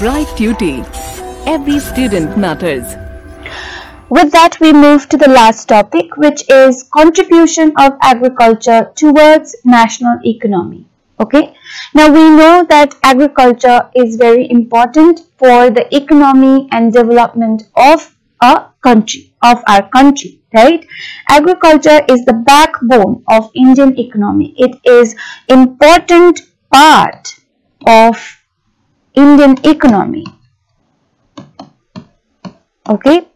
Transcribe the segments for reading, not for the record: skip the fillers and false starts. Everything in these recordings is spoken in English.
Bright Tuty. Every student matters. With that, we move to the last topic, which is contribution of agriculture towards national economy. Okay. Now we know that agriculture is very important for the economy and development of a country, right? Agriculture is the backbone of Indian economy. It is important part of Indian economy. Okay.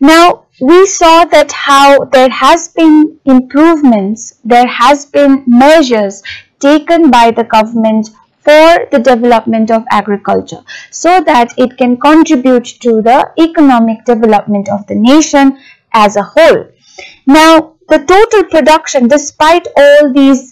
Now we saw that how there has been improvements, there has been measures taken by the government for the development of agriculture so that it can contribute to the economic development of the nation as a whole. Now the total production, despite all these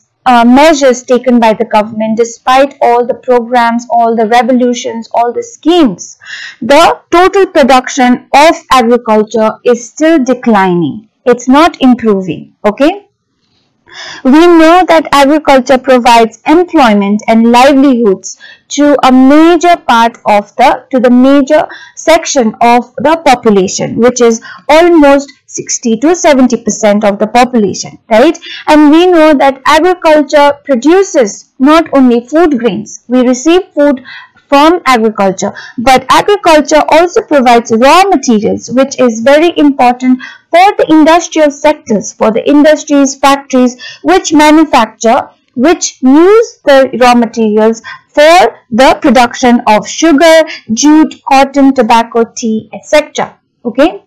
measures taken by the government, despite all the programs, all the revolutions, all the schemes, the total production of agriculture is still declining. It's not improving. Okay. We know that agriculture provides employment and livelihoods to a major part of the major section of the population, which is almost 60 to 70% of the population, right? And we know that agriculture produces not only food grains, we receive food from agriculture, but agriculture also provides raw materials, which is very important for the industrial sectors, for the industries, factories which manufacture, which use the raw materials for the production of sugar, jute, cotton, tobacco, tea, etc. Okay.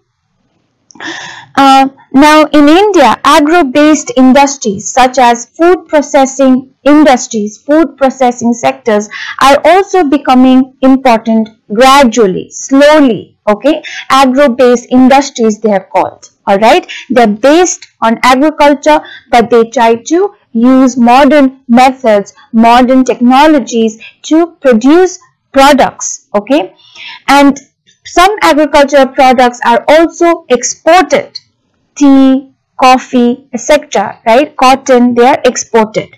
Now in India, agro-based industries such as food processing industries, food processing sectors are also becoming important gradually, slowly. Okay, agro-based industries they are called. Alright, they are based on agriculture, but they try to use modern methods, modern technologies to produce products. Okay, and some agricultural products are also exported. Tea, coffee, etc. Right? Cotton, they are exported.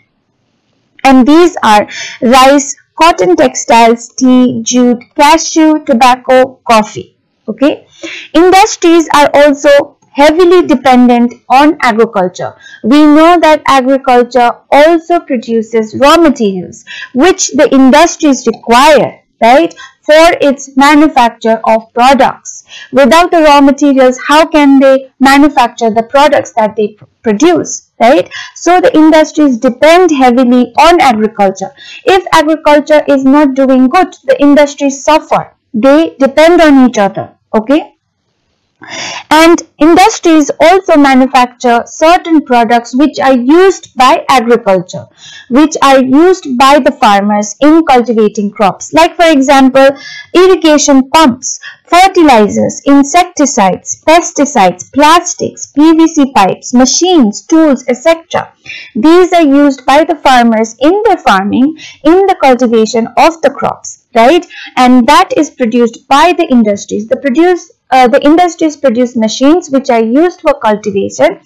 And these are rice, cotton textiles, tea, jute, cashew, tobacco, coffee. Okay. Industries are also heavily dependent on agriculture. We know that agriculture also produces raw materials which the industries require, right, for its manufacture of products. Without the raw materials, how can they manufacture the products that they produce, right? So the industries depend heavily on agriculture. If agriculture is not doing good, the industries suffer. They depend on each other, okay? And industries also manufacture certain products which are used by agriculture, which are used by the farmers in cultivating crops. Like for example, irrigation pumps, fertilizers, insecticides, pesticides, plastics, PVC pipes, machines, tools, etc. These are used by the farmers in their farming, in the cultivation of the crops, right? And that is produced by the industries. The industries produce machines which are used for cultivation.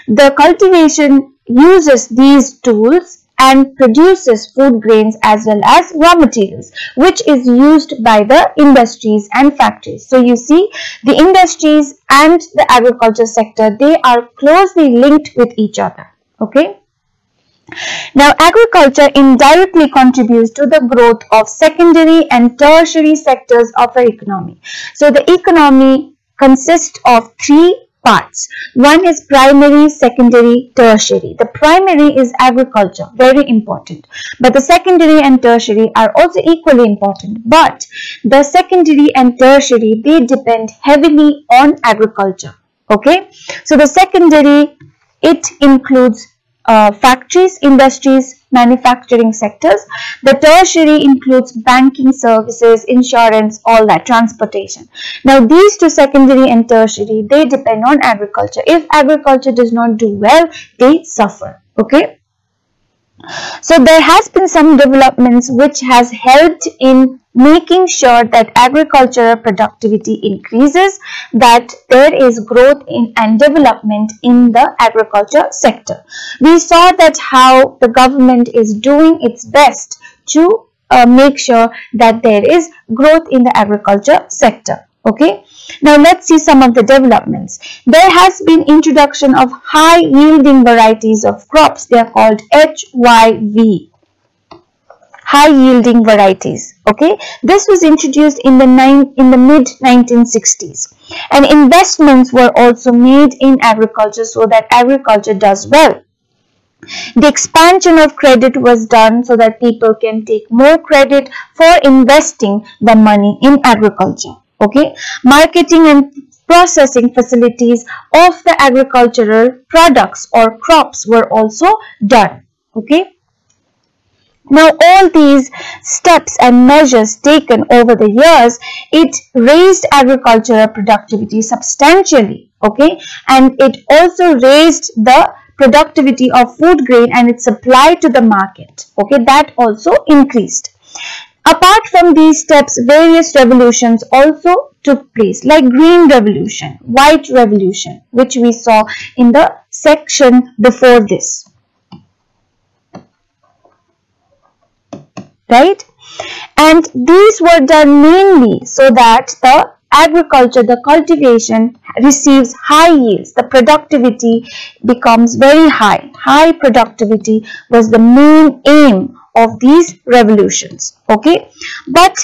The cultivation uses these tools and produces food grains as well as raw materials, which is used by the industries and factories. So you see, the industries and the agriculture sector, they are closely linked with each other. Okay. Now, agriculture indirectly contributes to the growth of secondary and tertiary sectors of our economy. So, the economy consists of three parts. One is primary, secondary, tertiary. The primary is agriculture, very important. But the secondary and tertiary are also equally important. But the secondary and tertiary, they depend heavily on agriculture. Okay. So, the secondary, it includes factories, industries, manufacturing sectors. The tertiary includes banking services, insurance, all that, transportation. Now these two, secondary and tertiary, they depend on agriculture. If agriculture does not do well, they suffer. Okay. So there has been some developments which has helped in making sure that agricultural productivity increases, that there is growth in and development in the agriculture sector. We saw that how the government is doing its best to make sure that there is growth in the agriculture sector. Okay, now let's see some of the developments. There has been introduction of high yielding varieties of crops. They are called HYV, high yielding varieties. Okay, this was introduced in the mid 1960s, and investments were also made in agriculture so that agriculture does well. The expansion of credit was done so that people can take more credit for investing the money in agriculture. Okay, marketing and processing facilities of the agricultural products or crops were also done. Okay, now all these steps and measures taken over the years, it raised agricultural productivity substantially. Okay, and it also raised the productivity of food grain and its supply to the market. Okay, that also increased. Apart from these steps, various revolutions also took place, like Green Revolution, White Revolution, which we saw in the section before this. Right? And these were done mainly so that the agriculture, the cultivation receives high yields. The productivity becomes very high. High productivity was the main aim of these revolutions. Okay, but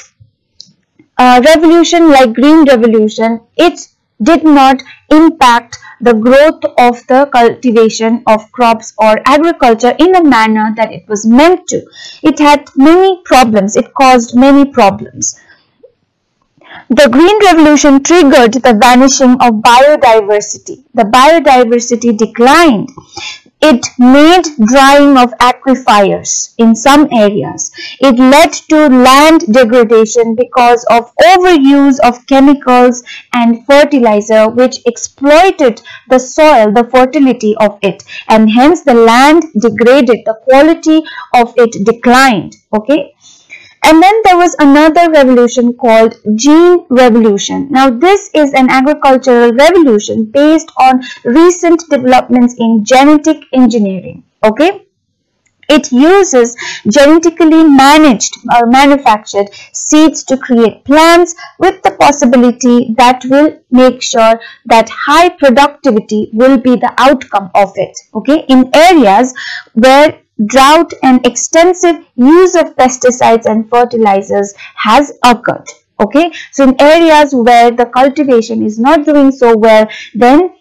revolution like Green Revolution, it did not impact the growth of the cultivation of crops or agriculture in a manner that it was meant to. It had many problems. It caused many problems. The Green Revolution triggered the vanishing of biodiversity. The biodiversity declined. It made drying of aquifers in some areas. It led to land degradation because of overuse of chemicals and fertilizer, which exploited the soil, the fertility of it, and hence the land degraded, the quality of it declined. Okay. And then there was another revolution called Gene Revolution. Now this is an agricultural revolution based on recent developments in genetic engineering. Okay, it uses genetically managed or manufactured seeds to create plants with the possibility that will make sure that high productivity will be the outcome of it. Okay, in areas where drought and extensive use of pesticides and fertilizers has occurred. Okay, so in areas where the cultivation is not doing so well, then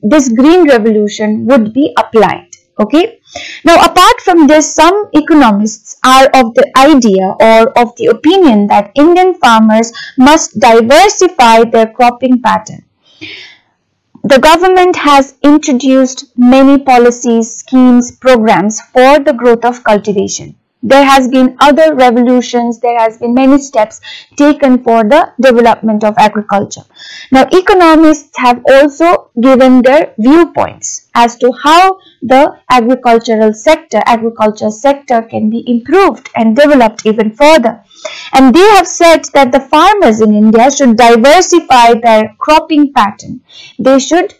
this Green Revolution would be applied. Okay, now apart from this, some economists are of the idea or of the opinion that Indian farmers must diversify their cropping pattern. The government has introduced many policies, schemes, programs for the growth of cultivation. There has been other revolutions, there has been many steps taken for the development of agriculture. Now, economists have also given their viewpoints as to how the agriculture sector can be improved and developed even further. And they have said that the farmers in India should diversify their cropping pattern. They should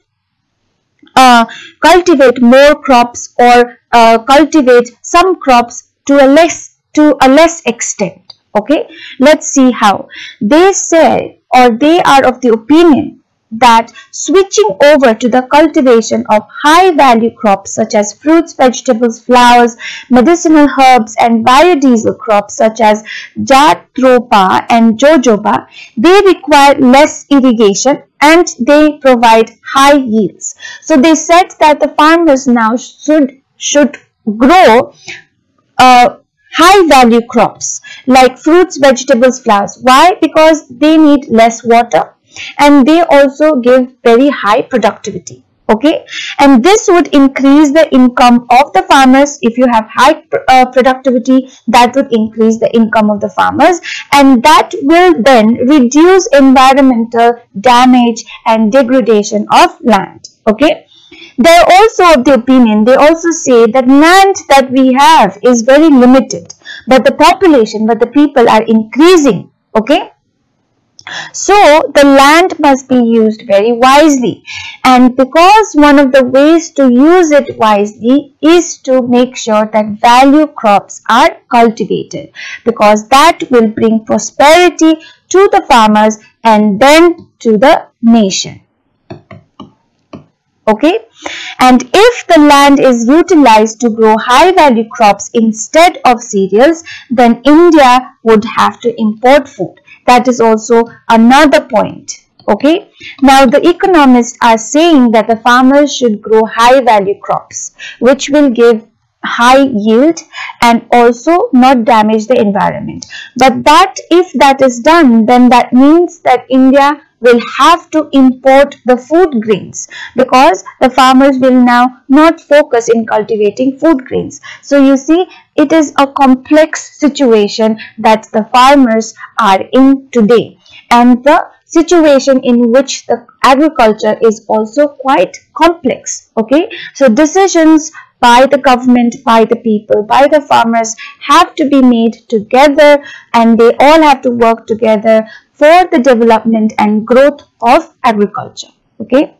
cultivate more crops or cultivate some crops to a less extent. Okay, let's see how. They say, or they are of the opinion that switching over to the cultivation of high value crops such as fruits, vegetables, flowers, medicinal herbs and biodiesel crops such as jatropha and jojoba, they require less irrigation and they provide high yields. So they said that the farmers now should grow high value crops like fruits, vegetables, flowers. Why? Because they need less water and they also give very high productivity. Okay, and this would increase the income of the farmers. If you have high productivity, that would increase the income of the farmers, and that will then reduce environmental damage and degradation of land. Okay, they are also of the opinion, they also say that land that we have is very limited, but the population, but the people are increasing. Okay, So the land must be used very wisely, and because one of the ways to use it wisely is to make sure that value crops are cultivated, because that will bring prosperity to the farmers and then to the nation. Okay, and if the land is utilized to grow high value crops instead of cereals, then India would have to import food. That is also another point. Okay, now the economists are saying that the farmers should grow high value crops which will give high yield and also not damage the environment. But that if that is done, then that means that India will have to import the food grains, because the farmers will now not focus in cultivating food grains. So you see, it is a complex situation that the farmers are in today, and the situation in which the agriculture is also quite complex. Okay, so decisions by the government, by the people, by the farmers have to be made together, and they all have to work together for the development and growth of agriculture. Okay.